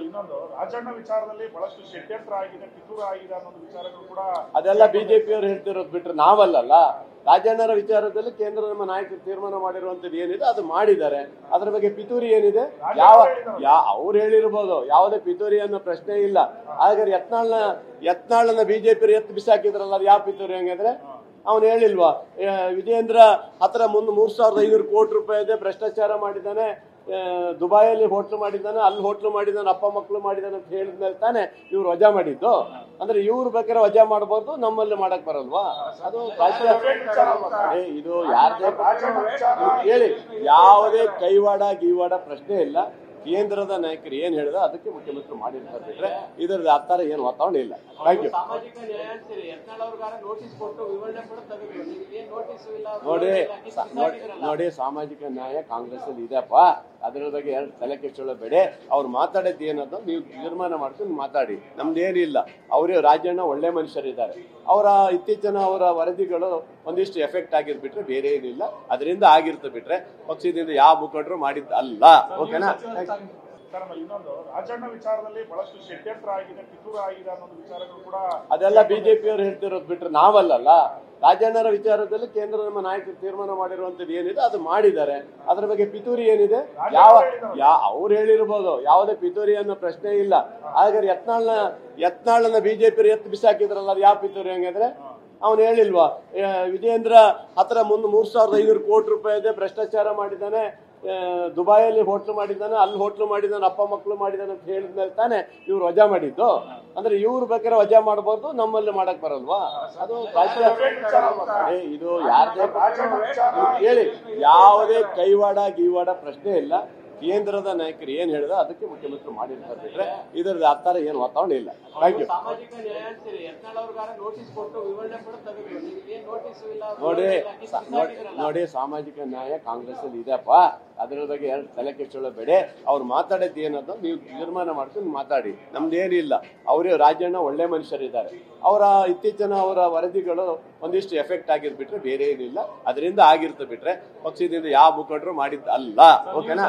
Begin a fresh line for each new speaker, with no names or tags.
ಇನ್ನೊಂದು ರಾಜಣ್ಣ ವಿಚಾರದಲ್ಲಿ ಬಹಳಷ್ಟು ಷಡ್ಯಂತ್ರ ಆಗಿದೆ, ಪಿತೂರ ಆಗಿದೆ ಅನ್ನೋದು ವಿಚಾರಗಳು ಕೂಡ
ಅದೆಲ್ಲ ಬಿಜೆಪಿಯವರು ಹೇಳ್ತಿರೋದು ಬಿಟ್ರೆ ನಾವಲ್ಲ. ರಾಜಣ್ಣರ ವಿಚಾರದಲ್ಲಿ ಕೇಂದ್ರ ನಮ್ಮ ನಾಯಕರು ತೀರ್ಮಾನ ಮಾಡಿರುವಂತದ್ದು ಏನಿದೆ ಅದು ಮಾಡಿದ್ದಾರೆ. ಅದ್ರ ಬಗ್ಗೆ ಪಿತೂರಿ ಏನಿದೆ? ಅವ್ರು ಹೇಳಿರ್ಬೋದು, ಯಾವುದೇ ಪಿತೂರಿ ಅನ್ನೋ ಪ್ರಶ್ನೆ ಇಲ್ಲ. ಹಾಗಾದ್ರೆ ಯತ್ನಾಳನ್ನ ಬಿಜೆಪಿ ಎತ್ತು ಬಿಸಾಕಿದ್ರಲ್ಲ, ಅದು ಯಾವ ಪಿತೂರಿ ಹಂಗಾದ್ರೆ? ಅವನು ಹೇಳಿಲ್ವಾ ವಿಜಯೇಂದ್ರ ಹತ್ರ 3,500 ಕೋಟಿ ರೂಪಾಯಿ ಇದೆ, ಭ್ರಷ್ಟಾಚಾರ ಮಾಡಿದ್ದಾನೆ, ದುಬೈಯಲ್ಲಿ ಹೋಟ್ಲು ಮಾಡಿದ್ದಾನೆ, ಅಲ್ಲಿ ಹೋಟ್ಲು ಮಾಡಿದ್ದಾನೆ, ಅಪ್ಪ ಮಕ್ಕಳು ಮಾಡಿದ್ದಾನೆ ಅಂತ ಹೇಳಿದ್ಮೇಲೆ ತಾನೆ ಇವ್ರು ವಜಾ ಮಾಡಿದ್ದು. ಅಂದ್ರೆ ಇವ್ರು ಬೇಕಾದ್ರೆ ವಜಾ ಮಾಡಬಹುದು, ನಮ್ಮಲ್ಲಿ ಮಾಡಕ್ ಬರಲ್ವಾ? ಅದು ಇದು ಯಾರದೇ ಹೇಳಿ, ಯಾವುದೇ ಕೈವಾಡ ಗೀವಾಡ ಪ್ರಶ್ನೆ ಇಲ್ಲ. ಕೇಂದ್ರದ ನಾಯಕರು ಏನ್ ಹೇಳಿದ್ರೆ ಅದಕ್ಕೆ ಮುಖ್ಯಮಂತ್ರಿ ಮಾಡಿರ್ತಾರೆ ಬಿಟ್ರೆ ಇದರದ ಆತರ ಏನು ವಾತಾವರಣ ಇಲ್ಲ. Thank you. ನೋಡಿ ಸಾಮಾಜಿಕ ನ್ಯಾಯ ಕಾಂಗ್ರೆಸ್ ಅಲ್ಲಿ ಇದೆಪ್ಪ, ಅದರ ಬಗ್ಗೆ ತಲೆ ಕೆಡಿಸ್ಕೊಳ್ಳಬೇಡ. ಅವ್ರು ಮಾತಾಡೋದು ಏನಂತ ನೀವು ತೀರ್ಮಾನ ಮಾಡ್ಕೊಂಡು ಮಾತಾಡಿ, ನಮ್ದೇನಿಲ್ಲ. ಅವರೇ ರಾಜಣ್ಣ ಒಳ್ಳೆ ಮನುಷ್ಯರಿದ್ದಾರೆ. ಅವರ ಇತ್ತೀಚಿನ ಅವರ ವರದಿಗಳು ಒಂದಿಷ್ಟು ಎಫೆಕ್ಟ್ ಆಗಿರ್ಬಿಟ್ರೆ ಬೇರೆ ಏನಿಲ್ಲ, ಅದರಿಂದ ಆಗಿರ್ತ ಬಿಟ್ರೆ ಪಕ್ಷದಿಂದ ಯಾವ ಮುಖಂಡರು ಮಾಡಿದ್ದ ಅಲ್ಲ. ಓಕೆನಾ?
ಇನ್ನೊಂದು ರಾಜಣ್ಣ ವಿಚಾರದಲ್ಲಿ ಬಹಳಷ್ಟು ಷಡ್ಯಂತ್ರ ಆಗಿದೆ, ಪಿತೂರ ಆಗಿದೆ ಅನ್ನೋದು ವಿಚಾರಗಳು ಕೂಡ
ಅದೆಲ್ಲ ಬಿಜೆಪಿಯವರು ಹೇಳ್ತಿರೋದು ಬಿಟ್ರೆ ನಾವಲ್ಲ. ರಾಜಣ್ಣರ ವಿಚಾರದಲ್ಲಿ ಕೇಂದ್ರ ನಮ್ಮ ನಾಯಕರು ತೀರ್ಮಾನ ಮಾಡಿರುವಂತದ್ದು ಏನಿದೆ ಅದು ಮಾಡಿದ್ದಾರೆ. ಅದ್ರ ಬಗ್ಗೆ ಪಿತೂರಿ ಏನಿದೆ? ಅವ್ರು ಹೇಳಿರ್ಬೋದು, ಯಾವುದೇ ಪಿತೂರಿ ಅನ್ನೋ ಪ್ರಶ್ನೆ ಇಲ್ಲ. ಹಾಗಾದ್ರೆ ಯತ್ನಾಳನ್ನ ಬಿಜೆಪಿ ಎತ್ತು ಬಿಸಾಕಿದ್ರಲ್ಲ, ಅದು ಯಾವ ಪಿತೂರಿ ಹಂಗಾದ್ರೆ? ಅವನು ಹೇಳಿಲ್ವಾ ವಿಜಯೇಂದ್ರ ಹತ್ರ 3,500 ಕೋಟಿ ರೂಪಾಯಿ ಇದೆ, ಭ್ರಷ್ಟಾಚಾರ ಮಾಡಿದ್ದಾನೆ, ದುಬೈಯಲ್ಲಿ ಹೋಟ್ಲು ಮಾಡಿದ್ದಾನೆ, ಅಲ್ಲಿ ಹೋಟ್ಲು ಮಾಡಿದ್ದಾನೆ, ಅಪ್ಪ ಮಕ್ಕಳು ಮಾಡಿದ್ದಾನೆ ಅಂತ ಹೇಳಿದ್ಮೇಲೆ ತಾನೆ ಇವ್ರು ವಜಾ ಮಾಡಿದ್ದು. ಅಂದ್ರೆ ಇವ್ರು ಬೇಕಾದ್ರೆ ವಜಾ ಮಾಡಬಹುದು, ನಮ್ಮಲ್ಲಿ ಮಾಡಕ್ ಬರಲ್ವಾ? ಅದು ಇದು ಯಾರದೇ ಹೇಳಿ, ಯಾವುದೇ ಕೈವಾಡ ಗೀವಾಡ ಪ್ರಶ್ನೆ ಇಲ್ಲ. ಕೇಂದ್ರದ ನಾಯಕರು ಏನ್ ಹೇಳಿದ್ರೆ ಅದಕ್ಕೆ ಮುಖ್ಯಮಂತ್ರಿ ಮಾಡಿರ್ತಾರೆ ಬಿಟ್ರೆ ಇದರದ ಆತರ ಏನು ವಾತಾವರಣ ಇಲ್ಲ. Thank you. ನೋಡಿ ಸಾಮಾಜಿಕ ನ್ಯಾಯ ಕಾಂಗ್ರೆಸ್ ಅಲ್ಲಿ ಇದೆಪ್ಪ, ಅದರ ಬಗ್ಗೆ ತಲೆ ಕೆಡಿಸ್ಕೊಳ್ಳಬೇಡ. ಅವ್ರು ಮಾತಾಡೋದು ಏನಂತ ನೀವು ತೀರ್ಮಾನ ಮಾಡ್ಕೊಂಡು ಮಾತಾಡಿ, ನಮ್ದೇನಿಲ್ಲ. ಅವರೇ ರಾಜಣ್ಣ ಒಳ್ಳೆ ಮನುಷ್ಯರಿದ್ದಾರೆ. ಅವರ ಇತ್ತೀಚಿನ ಅವರ ವರದಿಗಳು ಒಂದಿಷ್ಟು ಎಫೆಕ್ಟ್ ಆಗಿರ್ಬಿಟ್ರೆ ಬೇರೆ ಏನಿಲ್ಲ, ಅದರಿಂದ ಆಗಿರ್ತ ಬಿಟ್ರೆ ಪಕ್ಷದಿಂದ ಯಾವ ಮುಖಂಡರು ಮಾಡಿದ್ದ ಅಲ್ಲ. ಓಕೆನಾ?